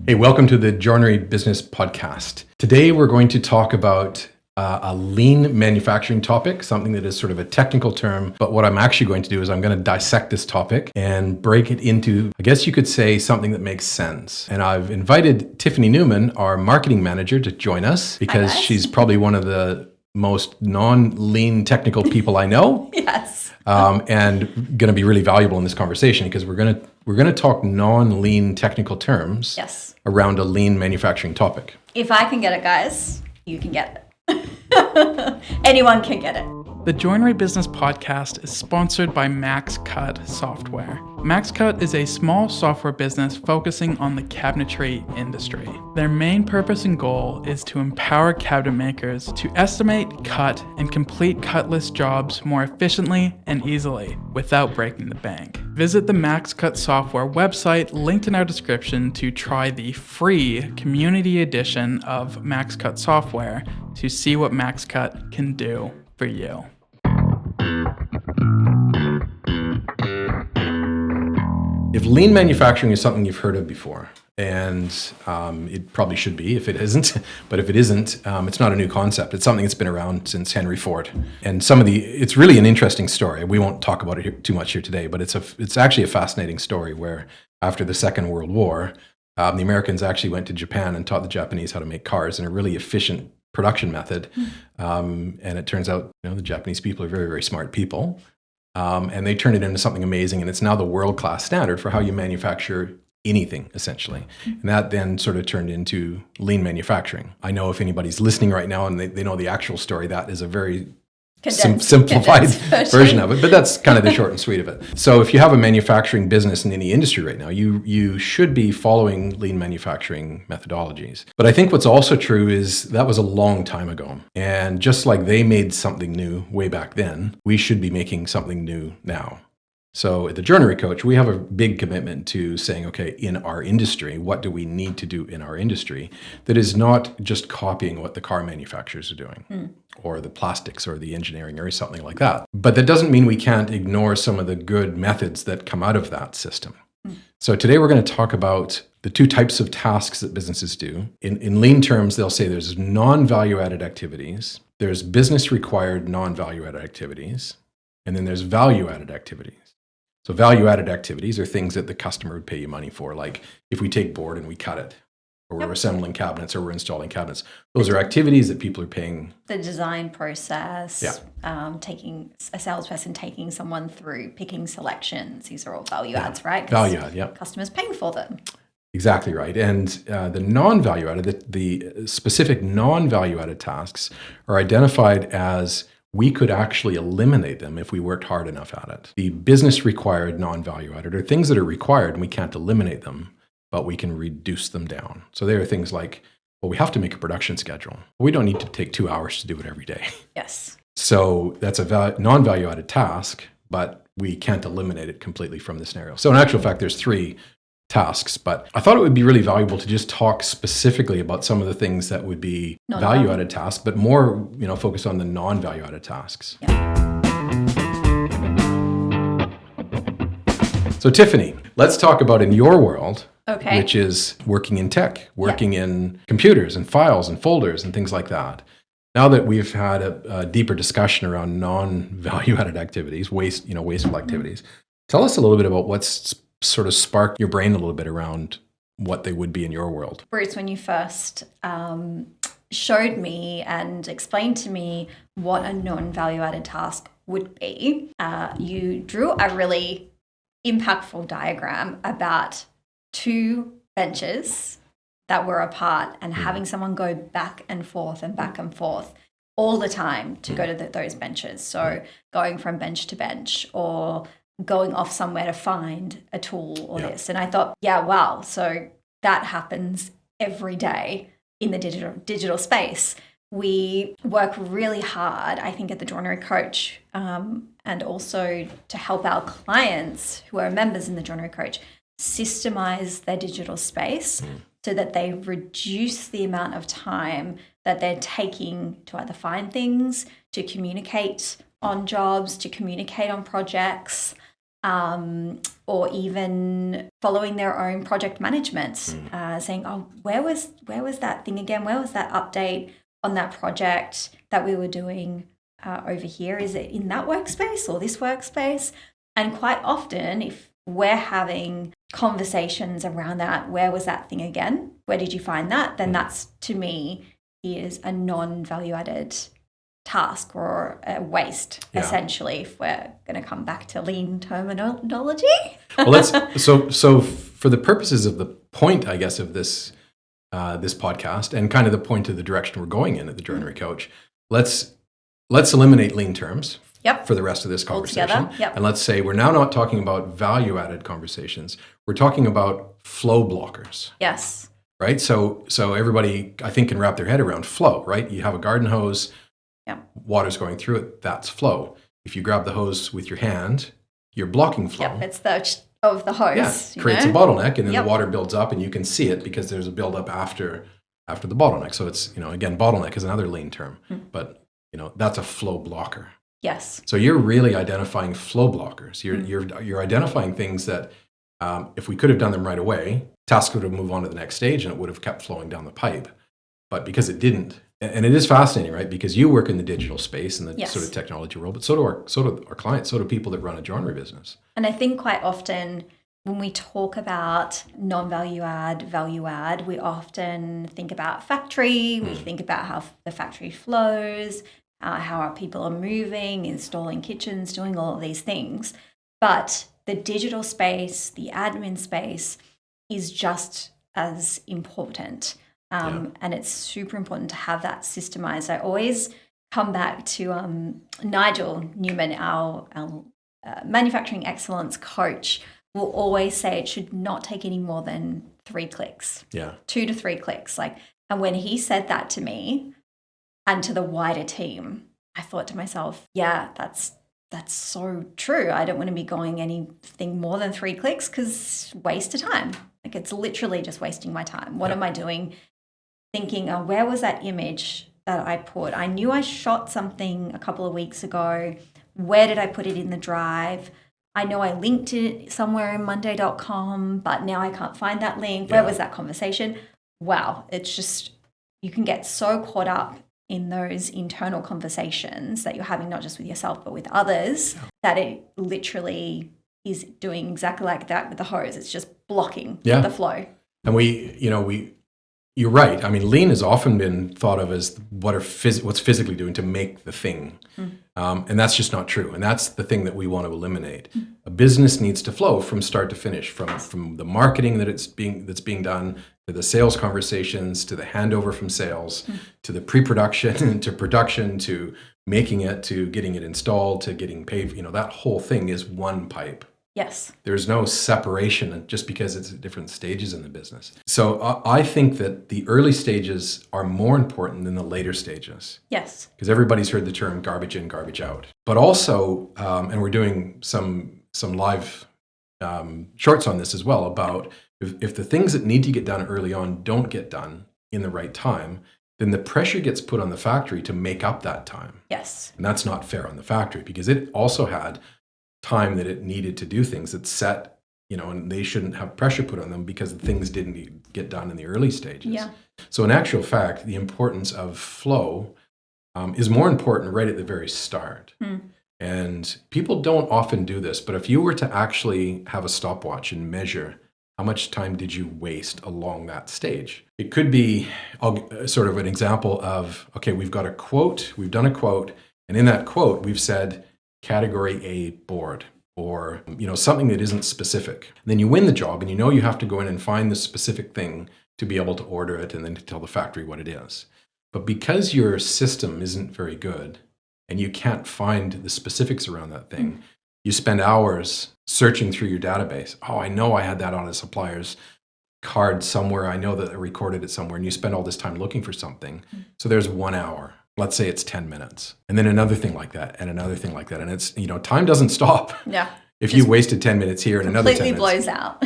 Hey, welcome to the Joinery Business Podcast. Today we're going to talk about a lean manufacturing topic, something that is sort of a technical term, but what I'm actually going to do is I'm going to dissect this topic and break it into, I guess you could say, something that makes sense. And I've invited Tiffany Newman, our marketing manager, to join us because she's probably one of the most non-lean technical people I know. Yes. And going to be really valuable in this conversation because we're going to talk non-lean technical terms around a lean manufacturing topic. If I can get it, guys, you can get it. Anyone can get it. The Joinery Business Podcast is sponsored by MaxCut Software. MaxCut is a small software business focusing on the cabinetry industry. Their main purpose and goal is to empower cabinet makers to estimate, cut, and complete cutless jobs more efficiently and easily without breaking the bank. Visit the MaxCut Software website linked in our description to try the free community edition of MaxCut Software to see what MaxCut can do for you. If lean manufacturing is something you've heard of before, and it probably should be if it isn't, but if it isn't, it's not a new concept. It's something that's been around since Henry Ford. And it's really an interesting story. We won't talk about it too much here today, but it's actually a fascinating story where after the Second World War, the Americans actually went to Japan and taught the Japanese how to make cars in a really efficient production method. And it turns out, the Japanese people are very, very smart people. And they turned it into something amazing, and it's now the world-class standard for how you manufacture anything, essentially. And that then sort of turned into lean manufacturing. I know if anybody's listening right now and they know the actual story, that is a very simplified version of it, but that's kind of the short and sweet of it. So if you have a manufacturing business in any industry right now, you should be following lean manufacturing methodologies. But I think what's also true is that was a long time ago. And just like they made something new way back then, we should be making something new now. So at the Joinery Coach, we have a big commitment to saying, okay, in our industry, what do we need to do in our industry that is not just copying what the car manufacturers are doing or the plastics or the engineering or something like that. But that doesn't mean we can't ignore some of the good methods that come out of that system. So today we're going to talk about the two types of tasks that businesses do. In lean terms, they'll say there's non-value-added activities, there's business-required non-value-added activities, and then there's value-added activities. So value-added activities are things that the customer would pay you money for, like if we take board and we cut it, or we're assembling cabinets, or we're installing cabinets. Those are activities that people are paying. The design process, taking a salesperson, taking someone through picking selections. These are all value adds, right? Value add, yeah. Customers paying for them. Exactly right. And the non-value added, the specific non-value added tasks are identified as we could actually eliminate them if we worked hard enough at it. The business required non-value added are things that are required and we can't eliminate them, but we can reduce them down. So there are things like, well, we have to make a production schedule. We don't need to take 2 hours to do it every day. Yes. So that's a non-value added task, but we can't eliminate it completely from the scenario. So in actual fact, there's 3 tasks, but I thought it would be really valuable to just talk specifically about some of the things that would be value-added tasks, but more, focus on the non-value-added tasks. Yeah. So Tiffany, let's talk about in your world, okay, which is working in tech, working in computers and files and folders and things like that. Now that we've had a deeper discussion around non-value-added activities, wasteful activities, tell us a little bit about what's sort of sparked your brain a little bit around what they would be in your world. Bruce, when you first showed me and explained to me what a non-value-added task would be, you drew a really impactful diagram about 2 benches that were apart and having someone go back and forth all the time to go to those benches. So going from bench to bench or going off somewhere to find a tool or this. And I thought, wow. So that happens every day in the digital space. We work really hard, I think, at the Joinery Coach, and also to help our clients who are members in the Joinery Coach systemize their digital space so that they reduce the amount of time that they're taking to either find things, to communicate on jobs, to communicate on projects, or even following their own project management, saying, oh, where was that thing again? Where was that update on that project that we were doing over here? Is it in that workspace or this workspace? And quite often, if we're having conversations around that, where was that thing again? Where did you find that? Then that's, to me, is a non-value added task or a waste, essentially, if we're going to come back to lean terminology. Well, so for the purposes of the point, I guess, of this this podcast and kind of the point of the direction we're going in at the Joinery Coach, let's eliminate lean terms. Yep. For the rest of this conversation. Yep. And let's say we're now not talking about value-added conversations. We're talking about flow blockers. Yes. Right? So everybody, I think, can wrap their head around flow, right? You have a garden hose, water's going through it, that's flow. If you grab the hose with your hand, you're blocking flow. Yep, it's the of the hose. Yeah, creates a bottleneck, and then the water builds up, and you can see it because there's a buildup after the bottleneck. So it's, again, bottleneck is another lean term, but, that's a flow blocker. Yes. So you're really identifying flow blockers. You're identifying things that if we could have done them right away, tasks would have moved on to the next stage and it would have kept flowing down the pipe. But because it didn't, and it is fascinating, right? Because you work in the digital space and the sort of technology world, but so do our clients, so do people that run a joinery business. And I think quite often when we talk about non-value add, value add, we often think about factory, we think about how the factory flows, how our people are moving, installing kitchens, doing all of these things. But the digital space, the admin space is just as important. And it's super important to have that systemized. I always come back to Nigel Newman, our manufacturing excellence coach, will always say it should not take any more than 3 clicks. 2 to 3 clicks. And when he said that to me, and to the wider team, I thought to myself, yeah, that's so true. I don't want to be going anything more than 3 clicks because waste of time. It's literally just wasting my time. What am I doing? Thinking, where was that image that I put? I knew I shot something a couple of weeks ago. Where did I put it in the drive? I know I linked it somewhere in monday.com, but now I can't find that link. Where was that conversation? Wow. It's just, you can get so caught up in those internal conversations that you're having, not just with yourself, but with others, that it literally is doing exactly like that with the hose. It's just blocking the flow. And you're right. I mean, lean has often been thought of as what's physically doing to make the thing. And that's just not true. And that's the thing that we want to eliminate. A business needs to flow from start to finish, from the marketing that's being done, to the sales conversations, to the handover from sales, to the pre-production, to production, to making it, to getting it installed, to getting paid. That whole thing is one pipe. Yes. There's no separation just because it's at different stages in the business. So I think that the early stages are more important than the later stages. Yes. Because everybody's heard the term garbage in, garbage out. But also, and we're doing some live shorts on this as well, about if the things that need to get done early on don't get done in the right time, then the pressure gets put on the factory to make up that time. Yes. And that's not fair on the factory because it also had time that it needed to do things that set, and they shouldn't have pressure put on them because things didn't get done in the early stages. Yeah. So in actual fact, the importance of flow is more important right at the very start. And people don't often do this, but if you were to actually have a stopwatch and measure how much time did you waste along that stage, it could be sort of an example of, okay, we've got a quote, we've done a quote, and in that quote, we've said, category A board, or something that isn't specific. And then you win the job and you have to go in and find the specific thing to be able to order it and then to tell the factory what it is. But because your system isn't very good and you can't find the specifics around that thing, you spend hours searching through your database. Oh, I know I had that on a supplier's card somewhere. I know that I recorded it somewhere, and you spend all this time looking for something. So there's 1 hour. Let's say it's 10 minutes. And then another thing like that, and another thing like that. And it's, time doesn't stop. Yeah. If you wasted 10 minutes here and another 10 minutes. Completely blows out.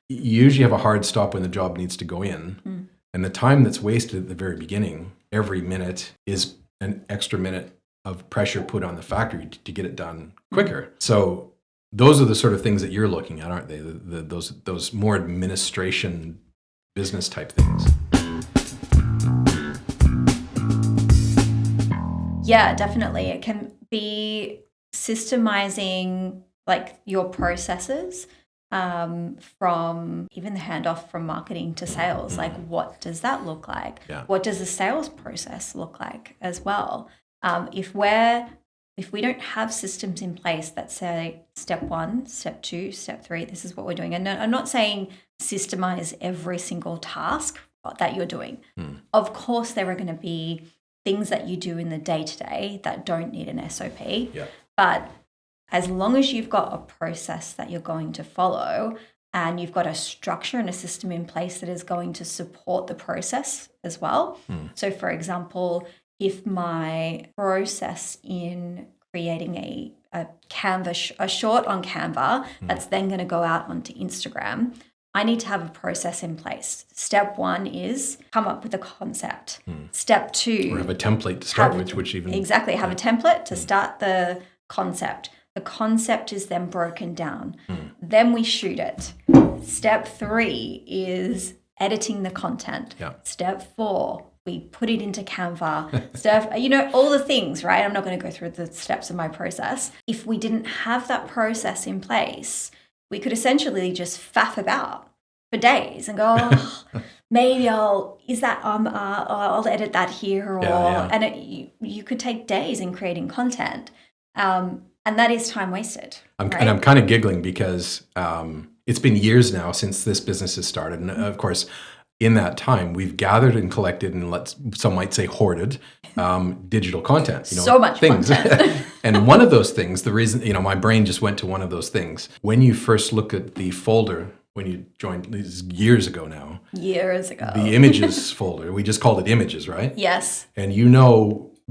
You usually have a hard stop when the job needs to go in. And the time that's wasted at the very beginning, every minute is an extra minute of pressure put on the factory to get it done quicker. So those are the sort of things that you're looking at, aren't they? Those more administration, business type things. Yeah, definitely. It can be systemizing like your processes, from even the handoff from marketing to sales. Like, what does that look like? Yeah. What does the sales process look like as well? If we don't have systems in place that say step 1, step 2, step 3, this is what we're doing. And I'm not saying systemize every single task that you're doing. Of course, there are going to be things that you do in the day-to-day that don't need an SOP. Yeah. But as long as you've got a process that you're going to follow and you've got a structure and a system in place that is going to support the process as well. So, for example, if my process in creating a Canva, a short on Canva that's then going to go out onto Instagram, I need to have a process in place. Step 1 is come up with a concept. Step 2, Or have a template to start with, which even... Exactly, have a template to start the concept. The concept is then broken down. Then we shoot it. Step 3 is editing the content. Yeah. Step 4, we put it into Canva. Step, all the things, right? I'm not going to go through the steps of my process. If we didn't have that process in place, we could essentially just faff about for days and go, maybe I'll edit that here, and you could take days in creating content. And that is time wasted. And I'm kind of giggling because it's been years now since this business has started. And of course, in that time, we've gathered and collected and some might say hoarded digital content. So much things. content. And one of those things, the reason, my brain just went to one of those things. When you first look at the folder, when you joined, this is years ago now. Years ago. The images folder, we just called it images, right? Yes. And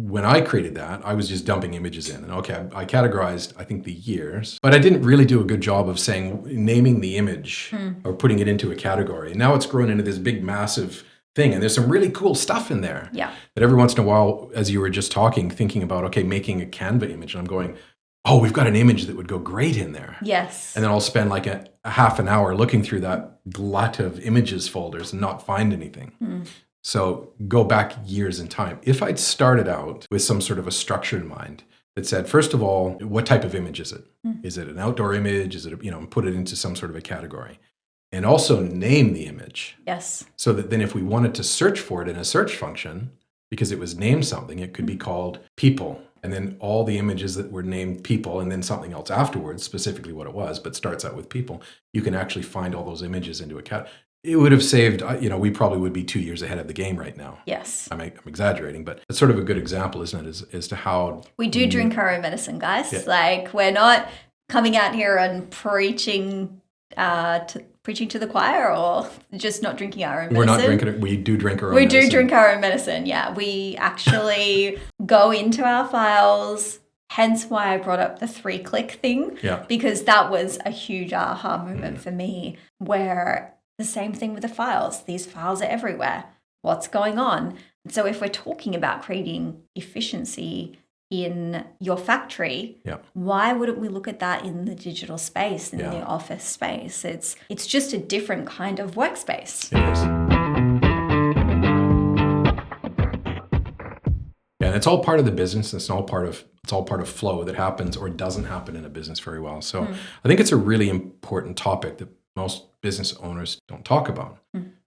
when I created that, I was just dumping images in. And I categorized, I think, the years, but I didn't really do a good job of naming the image or putting it into a category. And now it's grown into this big, massive thing. And there's some really cool stuff in there. Yeah. That every once in a while, as you were just talking, thinking about, making a Canva image. And I'm going, oh, we've got an image that would go great in there. Yes. And then I'll spend like a half an hour looking through that glut of images folders and not find anything. So go back years in time. If I'd started out with some sort of a structure in mind that said, first of all, what type of image is it? Is it an outdoor image? Is it, put it into some sort of a category? And also name the image. Yes. So that then if we wanted to search for it in a search function, because it was named something, it could be called people. And then all the images that were named people and then something else afterwards, specifically what it was, but starts out with people, you can actually find all those images into a category. It would have saved, we probably would be 2 years ahead of the game right now. Yes. I'm exaggerating, but it's sort of a good example, isn't it, as to how... We do drink our own medicine, guys. Yeah. Like, we're not coming out here and preaching to the choir or just not drinking our own medicine. We're not drinking it. We do drink our own medicine. We do drink our own medicine, yeah. We actually go into our files, hence why I brought up the 3-click thing. Yeah. Because that was a huge aha moment for me, where... The same thing with the files. These files are everywhere. What's going on? So if we're talking about creating efficiency in your factory, why wouldn't we look at that in the digital space, in the office space? It's just a different kind of workspace. It is. Yeah, and it's all part of the business. It's all part of flow that happens or doesn't happen in a business very well. So I think it's a really important topic that most business owners don't talk about,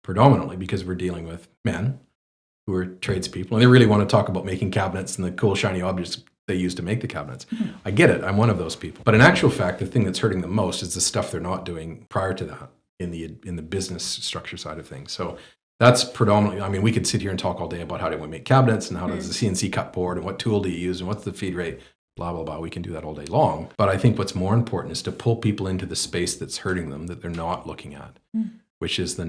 predominantly because we're dealing with men who are tradespeople, and they really want to talk about making cabinets and the cool shiny objects they use to make the cabinets. I get it. I'm one of those people. But in actual fact, the thing that's hurting them most is the stuff they're not doing prior to that in the business structure side of things. So that's predominantly, we could sit here and talk all day about how do we make cabinets and how does the CNC cut board and what tool do you use and what's the feed rate. Blah, blah, blah. We can do that all day long. But I think what's more important is to pull people into the space that's hurting them, that they're not looking at, which is the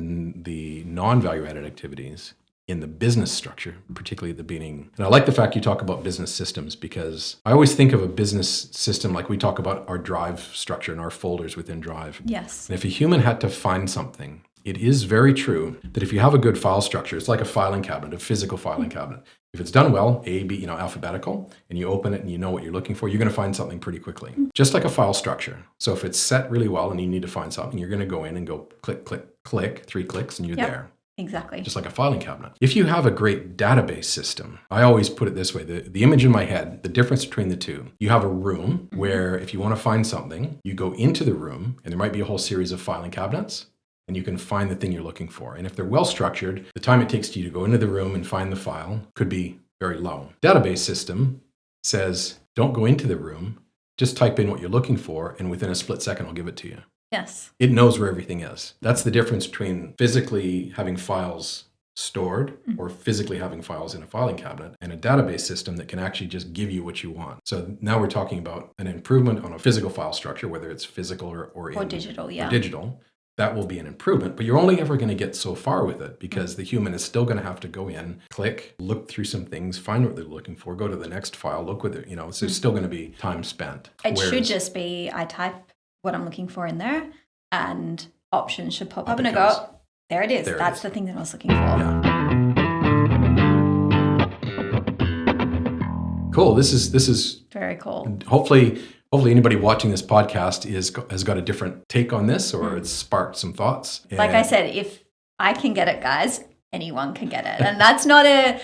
non-value added activities in the business structure, particularly at the beginning. And I like the fact you talk about business systems, because I always think of a business system like we talk about our Drive structure and our folders within Drive. Yes. And if a human had to find something it is very true that if you have a good file structure, it's like a filing cabinet, a physical filing cabinet. If it's done well, A, B, alphabetical, and you open it and you know what you're looking for, you're going to find something pretty quickly. Just like a file structure. So if it's set really well and you need to find something, you're going to go in and go click, click, click, 3 clicks, and you're there. Exactly. Just like a filing cabinet. If you have a great database system, I always put it this way, the image in my head, the difference between the two, you have a room where if you want to find something, you go into the room and there might be a whole series of filing cabinets and you can find the thing you're looking for. And if they're well structured, the time it takes you to go into the room and find the file could be very low. Database system says, don't go into the room, just type in what you're looking for and within a split second, I'll give it to you. Yes. It knows where everything is. That's the difference between physically having files stored or physically having files in a filing cabinet and a database system that can actually just give you what you want. So now we're talking about an improvement on a physical file structure, whether it's physical or digital, or digital. That will be an improvement, but you're only ever going to get so far with it because the human is still going to have to go in, click, look through some things, find what they're looking for, go to the next file, look with it, so there's still going to be time spent. It should just be, I type what I'm looking for in there and options should pop up and I go, there it is. That's the thing that I was looking for. Yeah. Cool. This is very cool. Hopefully anybody watching this podcast has got a different take on this or it's sparked some thoughts. Like I said, if I can get it, guys, anyone can get it. And that's not a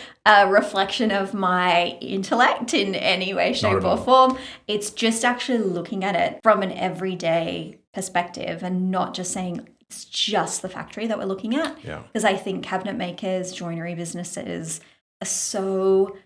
reflection of my intellect in any way, shape, or form. It's just actually looking at it from an everyday perspective and not just saying it's just the factory that we're looking at. Yeah. Because I think cabinet makers, joinery businesses are so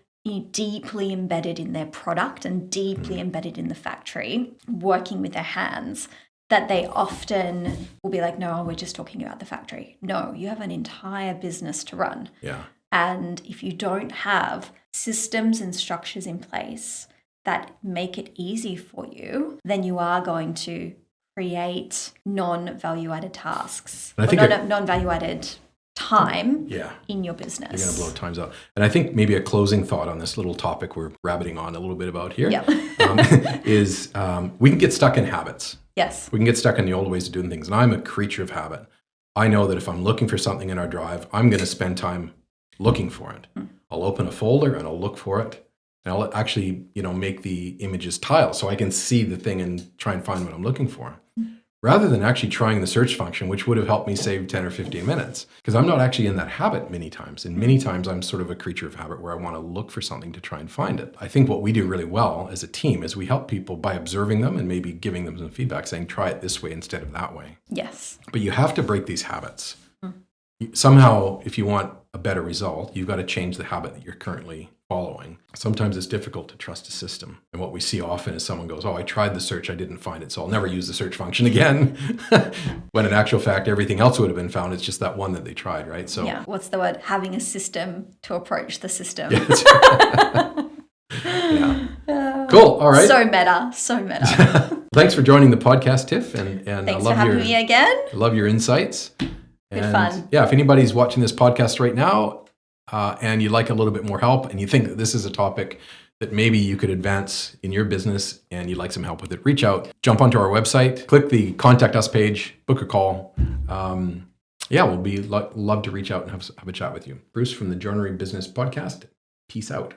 deeply embedded in their product and deeply embedded in the factory, working with their hands, that they often will be like, no, we're just talking about the factory. No, you have an entire business to run. Yeah. And if you don't have systems and structures in place that make it easy for you, then you are going to create non-value-added tasks, or non-value-added time in your business. You're going to blow times out. And I think maybe a closing thought on this little topic we're rabbiting on a little bit about here is we can get stuck in habits. Yes. We can get stuck in the old ways of doing things. And I'm a creature of habit. I know that if I'm looking for something in our drive, I'm going to spend time looking for it. I'll open a folder and I'll look for it. And I'll actually, make the images tile so I can see the thing and try and find what I'm looking for. Rather than actually trying the search function, which would have helped me save 10 or 15 minutes. Because I'm not actually in that habit many times. And many times I'm sort of a creature of habit where I want to look for something to try and find it. I think what we do really well as a team is we help people by observing them and maybe giving them some feedback, saying, try it this way instead of that way. Yes. But you have to break these habits. Somehow, if you want a better result, you've got to change the habit that you're currently following. Sometimes it's difficult to trust a system. And what we see often is someone goes, I tried the search, I didn't find it, so I'll never use the search function again. When in actual fact, everything else would have been found. It's just that one that they tried, right? So what's the word? Having a system to approach the system. Cool. All right. So meta. Thanks for joining the podcast, Tiff. And thanks for having me again. I love your insights. Good fun. Yeah, if anybody's watching this podcast right now and you'd like a little bit more help and you think that this is a topic that maybe you could advance in your business and you'd like some help with it, reach out, jump onto our website, click the contact us page, book a call. We'll be love to reach out and have a chat with you. Bruce from the Joinery Business Podcast. Peace out.